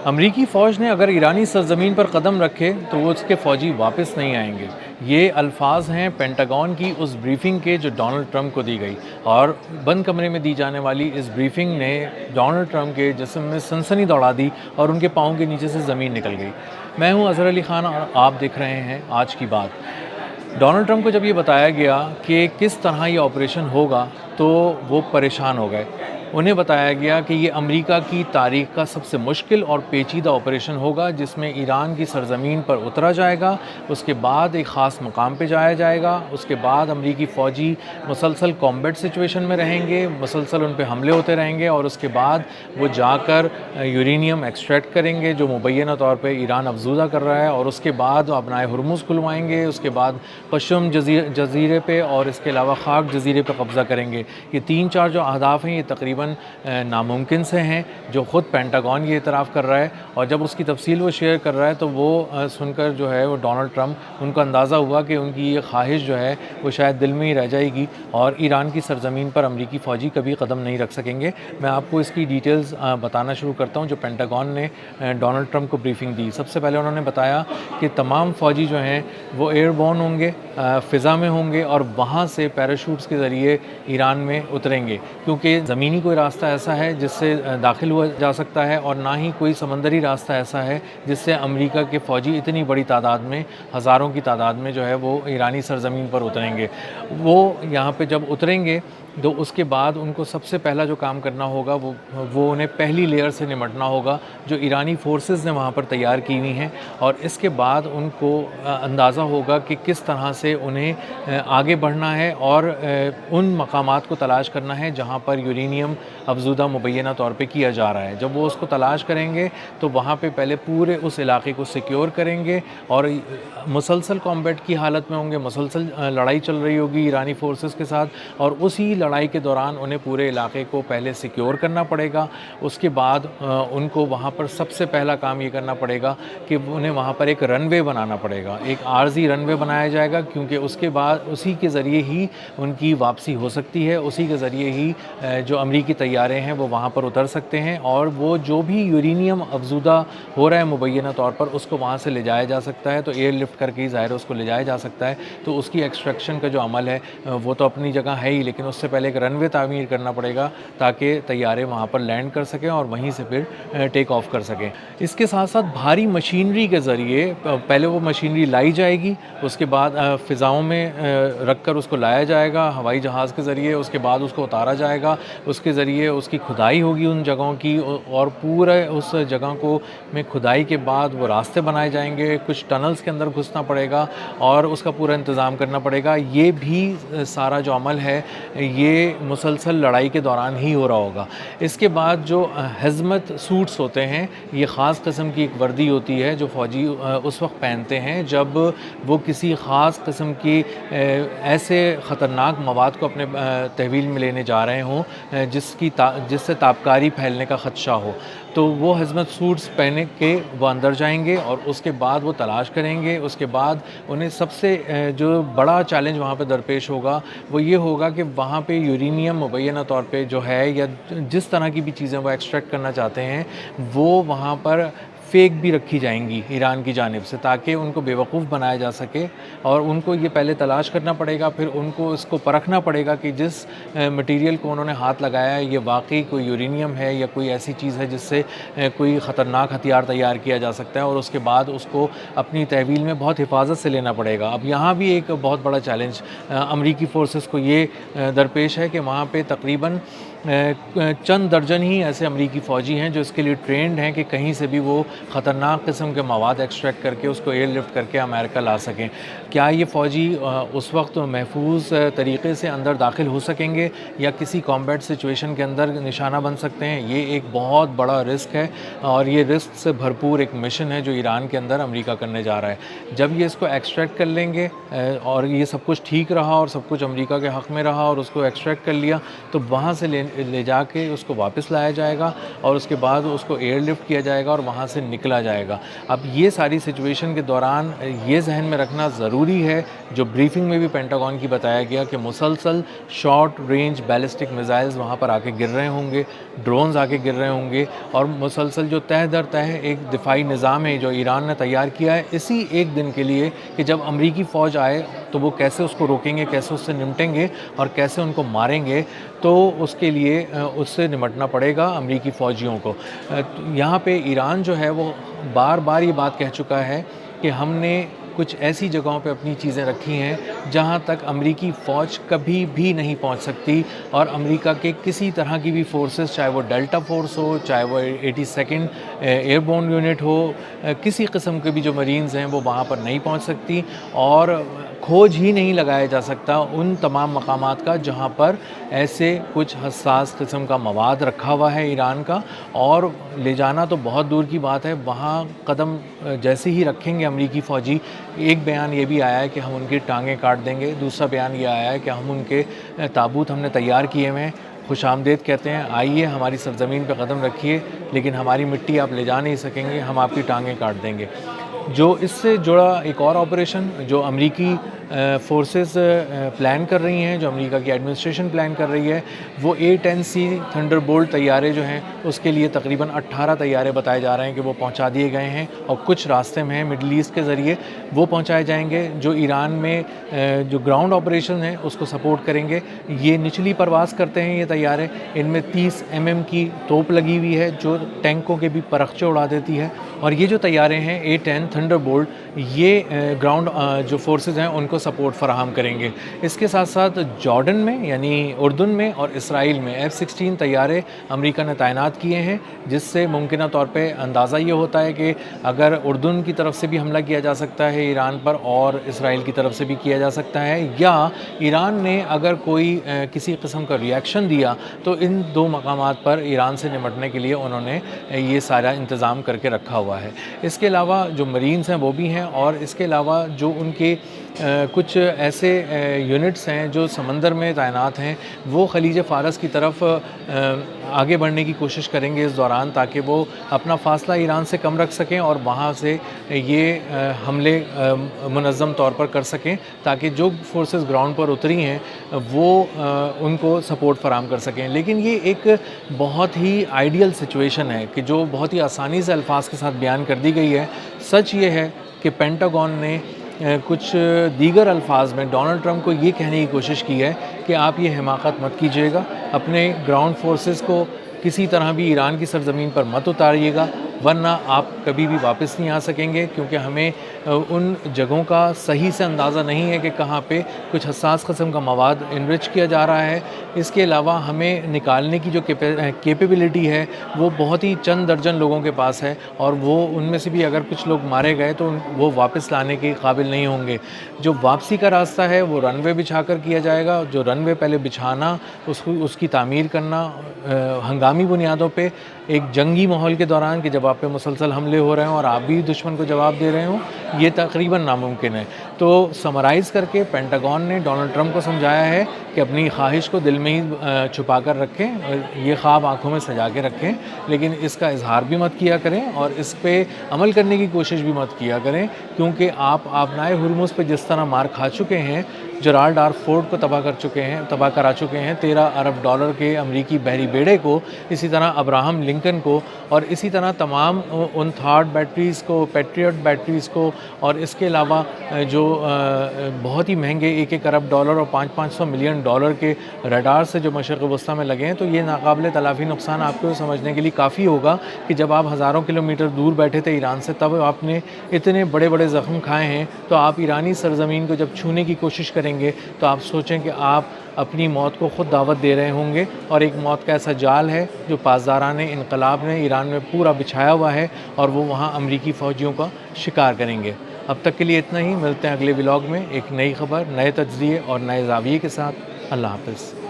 امریکی فوج نے اگر ایرانی سرزمین پر قدم رکھے تو وہ اس کے فوجی واپس نہیں آئیں گے۔ یہ الفاظ ہیں پینٹاگون کی اس بریفنگ کے جو ڈونلڈ ٹرمپ کو دی گئی، اور بند کمرے میں دی جانے والی اس بریفنگ نے ڈونلڈ ٹرمپ کے جسم میں سنسنی دوڑا دی اور ان کے پاؤں کے نیچے سے زمین نکل گئی۔ میں ہوں اظہر علی خان اور آپ دیکھ رہے ہیں آج کی بات۔ ڈونلڈ ٹرمپ کو جب یہ بتایا گیا کہ کس طرح یہ آپریشن ہوگا تو وہ پریشان ہو گئے۔ انہیں بتایا گیا کہ یہ امریکہ کی تاریخ کا سب سے مشکل اور پیچیدہ آپریشن ہوگا، جس میں ایران کی سرزمین پر اترا جائے گا، اس کے بعد ایک خاص مقام پہ جایا جائے گا، اس کے بعد امریکی فوجی مسلسل کامبیٹ سچویشن میں رہیں گے، مسلسل ان پہ حملے ہوتے رہیں گے، اور اس کے بعد وہ جا کر یورینیم ایکسٹریکٹ کریں گے جو مبینہ طور پہ ایران افزودہ کر رہا ہے، اور اس کے بعد اپنائے ہرمز کھلوائیں گے، اس کے بعد پشم جزیرے پہ اور اس کے علاوہ خاک جزیرے پہ قبضہ کریں گے۔ یہ 3-4 جو اہداف ہیں یہ تقریباً ناممکن سے ہیں، جو خود پینٹاگون یہ اعتراف کر رہا ہے، اور جب اس کی تفصیل وہ شیئر کر رہا ہے تو وہ سن کر جو ہے وہ ڈونلڈ ٹرمپ ان کو اندازہ ہوا کہ ان کی یہ خواہش جو ہے وہ شاید دل میں ہی رہ جائے گی اور ایران کی سرزمین پر امریکی فوجی کبھی قدم نہیں رکھ سکیں گے۔ میں آپ کو اس کی ڈیٹیلز بتانا شروع کرتا ہوں جو پینٹاگون نے ڈونلڈ ٹرمپ کو بریفنگ دی۔ سب سے پہلے انہوں نے بتایا کہ تمام فوجی جو ہیں وہ ایئر بورن ہوں گے، فضا میں ہوں گے، اور وہاں سے پیراشوٹس کے ذریعے ایران میں اتریں گے، کیونکہ زمینی کوئی راستہ ایسا ہے جس سے داخل ہوا جا سکتا ہے، اور نہ ہی کوئی سمندری راستہ ایسا ہے جس سے امریکہ کے فوجی اتنی بڑی تعداد میں، ہزاروں کی تعداد میں جو ہے وہ ایرانی سرزمین پر اتریں گے۔ وہ یہاں پہ جب اتریں گے تو اس کے بعد ان کو سب سے پہلا جو کام کرنا ہوگا وہ انہیں پہلی لیئر سے نمٹنا ہوگا جو ایرانی فورسز نے وہاں پر تیار کی ہوئی ہیں، اور اس کے بعد ان کو اندازہ ہوگا کہ کس طرح سے انہیں آگے بڑھنا ہے اور ان مقامات کو تلاش کرنا ہے جہاں پر یورینیم افزودہ مبینہ طور پہ کیا جا رہا ہے۔ جب وہ اس کو تلاش کریں گے تو وہاں پہ پہلے پورے اس علاقے کو سیکیور کریں گے، اور مسلسل کامبیٹ کی حالت میں ہوں گے، مسلسل لڑائی چل رہی ہوگی ایرانی فورسز کے ساتھ، اور اسی لڑائی کے دوران انہیں پورے علاقے کو پہلے سیکیور کرنا پڑے گا۔ اس کے بعد ان کو وہاں پر سب سے پہلا کام یہ کرنا پڑے گا کہ انہیں وہاں پر ایک رن وے بنانا پڑے گا، ایک عارضی رن وے بنایا جائے گا، کیونکہ اس کے بعد اسی کے ذریعے ہی ان کی واپسی ہو سکتی ہے، اسی کے ذریعے ہی جو امریکی طیارے ہیں وہ وہاں پر اتر سکتے ہیں، اور وہ جو بھی یورینیم افزودہ ہو رہا ہے مبینہ طور پر اس کو وہاں سے لے جایا جا سکتا ہے، تو ایئر لفٹ کر کے ہی ظاہر ہے اس کو لے جایا جا سکتا ہے۔ تو اس کی ایکسٹریکشن کا جو عمل ہے وہ تو اپنی جگہ ہے ہی، لیکن اس سے پہلے ایک رن وے تعمیر کرنا پڑے گا تاکہ طیارے وہاں پر لینڈ کر سکیں اور وہیں سے پھر ٹیک آف کر سکیں۔ اس کے ساتھ ساتھ بھاری مشینری کے ذریعے پہلے وہ مشینری لائی جائے گی، اس کے بعد فضاؤں میں رکھ کر اس کو لایا جائے گا ہوائی جہاز کے ذریعے، اس کے بعد اس کو اتارا جائے گا، اس کے ذریعے اس کی کھدائی ہوگی ان جگہوں کی، اور پورے اس جگہ کو میں کھدائی کے بعد وہ راستے بنائے جائیں گے، کچھ ٹنلز کے اندر گھسنا پڑے گا اور اس کا پورا انتظام کرنا پڑے گا۔ یہ بھی سارا جو عمل ہے یہ مسلسل لڑائی کے دوران ہی ہو رہا ہوگا۔ اس کے بعد جو ہزمت سوٹس ہوتے ہیں، یہ خاص قسم کی ایک وردی ہوتی ہے جو فوجی اس وقت پہنتے ہیں جب وہ کسی خاص قسم کی ایسے خطرناک مواد کو اپنے تحویل میں لینے جا رہے ہوں جس سے تابکاری پھیلنے کا خدشہ ہو، تو وہ ہزمت سوٹس پہنے کے وہ اندر جائیں گے، اور اس کے بعد وہ تلاش کریں گے۔ اس کے بعد انہیں سب سے جو بڑا چیلنج وہاں پہ درپیش ہوگا وہ یہ ہوگا کہ وہاں پہ یورینیم مبینہ طور پہ جو ہے یا جس طرح کی بھی چیزیں وہ ایکسٹریکٹ کرنا چاہتے ہیں وہ وہاں پر فیک بھی رکھی جائیں گی ایران کی جانب سے، تاکہ ان کو بیوقوف بنایا جا سکے، اور ان کو یہ پہلے تلاش کرنا پڑے گا، پھر ان کو اس کو پرکھنا پڑے گا کہ جس مٹیریل کو انہوں نے ہاتھ لگایا ہے یہ واقعی کوئی یورینیم ہے یا کوئی ایسی چیز ہے جس سے کوئی خطرناک ہتھیار تیار کیا جا سکتا ہے، اور اس کے بعد اس کو اپنی تحویل میں بہت حفاظت سے لینا پڑے گا۔ اب یہاں بھی ایک بہت بڑا چیلنج امریکی فورسز کو یہ درپیش ہے کہ وہاں پہ تقریباً چند درجن ہی ایسے امریکی فوجی ہیں جو اس کے لیے ٹرینڈ ہیں کہ کہیں سے بھی وہ خطرناک قسم کے مواد ایکسٹریکٹ کر کے اس کو ایئر لفٹ کر کے امریکہ لا سکیں۔ کیا یہ فوجی اس وقت محفوظ طریقے سے اندر داخل ہو سکیں گے یا کسی کامبیٹ سچویشن کے اندر نشانہ بن سکتے ہیں؟ یہ ایک بہت بڑا رسک ہے، اور یہ رسک سے بھرپور ایک مشن ہے جو ایران کے اندر امریکہ کرنے جا رہا ہے۔ جب یہ اس کو ایکسٹریکٹ کر لیں گے اور یہ سب کچھ ٹھیک رہا اور سب کچھ امریکہ کے حق میں رہا اور اس کو ایکسٹریکٹ کر لیا، تو وہاں سے لے جا کے اس کو واپس لایا جائے گا اور اس کے بعد اس کو ایئر لفٹ کیا جائے گا اور وہاں سے نکلا جائے گا۔ اب یہ ساری سچویشن کے دوران یہ ذہن میں رکھنا ضروری ہے، جو بریفنگ میں بھی پینٹاگون کی بتایا گیا کہ مسلسل شارٹ رینج بیلسٹک میزائلز وہاں پر آ کے گر رہے ہوں گے، ڈرونز آ کے گر رہے ہوں گے، اور مسلسل جو تہہ در تہہ ایک دفاعی نظام ہے جو ایران نے تیار کیا ہے اسی ایک دن کے لیے کہ جب امریکی فوج آئے تو وہ کیسے اس کو روکیں گے، کیسے اس سے نمٹیں گے اور کیسے ان کو ماریں گے، تو اس کے لیے اس سے نمٹنا پڑے گا امریکی فوجیوں کو۔ یہاں پہ ایران جو ہے وہ بار بار یہ بات کہہ چکا ہے کہ ہم نے کچھ ایسی جگہوں پہ اپنی چیزیں رکھی ہیں جہاں تک امریکی فوج کبھی بھی نہیں پہنچ سکتی، اور امریکہ کے کسی طرح کی بھی فورسز، چاہے وہ ڈیلٹا فورس ہو، چاہے وہ 82 ایئر بون یونٹ ہو، کسی قسم کے بھی جو مرینز ہیں وہ وہاں پر نہیں پہنچ سکتی، اور کھوج ہی نہیں لگایا جا سکتا ان تمام مقامات کا جہاں پر ایسے کچھ حساس قسم کا مواد رکھا ہوا ہے ایران کا، اور لے جانا تو بہت دور کی بات ہے، وہاں قدم جیسے ہی رکھیں گے امریکی فوجی، ایک بیان یہ بھی آیا ہے کہ ہم ان کی ٹانگیں کاٹ دیں گے، دوسرا بیان یہ آیا ہے کہ ہم ان کے تابوت ہم نے تیار کیے ہوئے ہیں، خوش آمدید کہتے ہیں، آئیے ہماری سرزمین پہ قدم رکھیے، لیکن ہماری مٹی آپ لے جا نہیں سکیں گے، ہم آپ کی ٹانگیں کاٹ دیں گے۔ جو اس سے جڑا ایک اور آپریشن جو امریکی فورسز پلان کر رہی ہیں، جو امریکہ کی ایڈمنسٹریشن پلان کر رہی ہے، وہ A-10C تھنڈر بولٹ طیارے جو ہیں اس کے لیے تقریباً 18 طیارے بتائے جا رہے ہیں کہ وہ پہنچا دیے گئے ہیں، اور کچھ راستے میں ہیں مڈل ایسٹ کے ذریعے وہ پہنچائے جائیں گے، جو ایران میں جو گراؤنڈ آپریشن ہیں اس کو سپورٹ کریں گے۔ یہ نچلی پرواز کرتے ہیں یہ طیارے، ان میں 30 mm کی توپ لگی ہوئی ہے جو ٹینکوں کے بھی پرخچے اڑا دیتی ہے، اور یہ جو طیارے ہیں A-10 تھنڈر بولٹ یہ گراؤنڈ جو فورسز ہیں ان کو سپورٹ فراہم کریں گے۔ اس کے ساتھ ساتھ جارڈن میں یعنی اردن میں اور اسرائیل میں F-16 طیارے امریکہ نے تعینات کیے ہیں، جس سے ممکنہ طور پہ اندازہ یہ ہوتا ہے کہ اگر اردن کی طرف سے بھی حملہ کیا جا سکتا ہے ایران پر اور اسرائیل کی طرف سے بھی کیا جا سکتا ہے، یا ایران نے اگر کوئی کسی قسم کا ریئیکشن دیا تو ان دو مقامات پر ایران سے نمٹنے کے لیے انہوں نے یہ سارا انتظام کر کے رکھا ہوا ہے۔ اس کے علاوہ جو مرینز ہیں وہ بھی ہیں، اور اس کے علاوہ جو ان کے کچھ ایسے یونٹس ہیں جو سمندر میں تعینات ہیں، وہ خلیج فارس کی طرف آگے بڑھنے کی کوشش کریں گے اس دوران، تاکہ وہ اپنا فاصلہ ایران سے کم رکھ سکیں اور وہاں سے یہ حملے منظم طور پر کر سکیں، تاکہ جو فورسز گراؤنڈ پر اتری ہیں وہ ان کو سپورٹ فراہم کر سکیں۔ لیکن یہ ایک بہت ہی آئیڈیل سچویشن ہے کہ جو بہت ہی آسانی سے الفاظ کے ساتھ بیان کر دی گئی ہے۔ سچ یہ ہے کہ پینٹاگون نے کچھ دیگر الفاظ میں ڈونلڈ ٹرمپ کو یہ کہنے کی کوشش کی ہے کہ آپ یہ حماقت مت کیجیے گا، اپنے گراؤنڈ فورسز کو کسی طرح بھی ایران کی سرزمین پر مت اتاریے گا، ورنہ آپ کبھی بھی واپس نہیں آ سکیں گے، کیونکہ ہمیں ان جگہوں کا صحیح سے اندازہ نہیں ہے کہ کہاں پہ کچھ حساس قسم کا مواد انرچ کیا جا رہا ہے۔ اس کے علاوہ ہمیں نکالنے کی جو کیپیبلٹی ہے وہ بہت ہی چند درجن لوگوں کے پاس ہے، اور وہ ان میں سے بھی اگر کچھ لوگ مارے گئے تو وہ واپس لانے کے قابل نہیں ہوں گے۔ جو واپسی کا راستہ ہے وہ رن وے بچھا کر کیا جائے گا، جو رن وے پہلے بچھانا، اس کی تعمیر کرنا ہنگامی بنیادوں پہ ایک جنگی ماحول کے دوران کہ جب آپ پہ مسلسل حملے ہو رہے ہوں اور آپ بھی دشمن کو جواب دے رہے ہوں، یہ تقریباً ناممکن ہے۔ تو سمرائز کر کے پینٹاگون نے ڈونلڈ ٹرمپ کو سمجھایا ہے کہ اپنی خواہش کو دل میں ہی چھپا کر رکھیں، یہ خواب آنکھوں میں سجا کے رکھیں، لیکن اس کا اظہار بھی مت کیا کریں اور اس پہ عمل کرنے کی کوشش بھی مت کیا کریں، کیونکہ آپ آبنائے ہرمز پہ جس طرح مار کھا چکے ہیں، جرالڈ فورٹ کو تباہ کرا چکے ہیں، $13 ارب کے امریکی بحری بیڑے کو، اسی طرح ابراہم لنکن کو، اور اسی طرح تمام ان تھارڈ بیٹریز کو، پیٹریٹ بیٹریز کو، اور اس کے علاوہ جو بہت ہی مہنگے $1 ارب اور $500 ملین کے ریڈار سے جو مشرق وسطیٰ میں لگے ہیں، تو یہ ناقابل تلافی نقصان آپ کو سمجھنے کے لیے کافی ہوگا کہ جب آپ ہزاروں کلومیٹر دور بیٹھے تھے ایران سے، تب آپ نے اتنے بڑے بڑے زخم کھائے ہیں، تو آپ ایرانی سرزمین کو جب چھونے کی کوشش کریں گے تو آپ سوچیں کہ آپ اپنی موت کو خود دعوت دے رہے ہوں گے، اور ایک موت کا ایسا جال ہے جو پاسداران انقلاب نے ایران میں پورا بچھایا ہوا ہے، اور وہ وہاں امریکی فوجیوں کا شکار کریں گے۔ اب تک کے لیے اتنا ہی، ملتے ہیں اگلے ولاگ میں ایک نئی خبر، نئے تجزیے اور نئے زاویے کے ساتھ۔ اللہ حافظ۔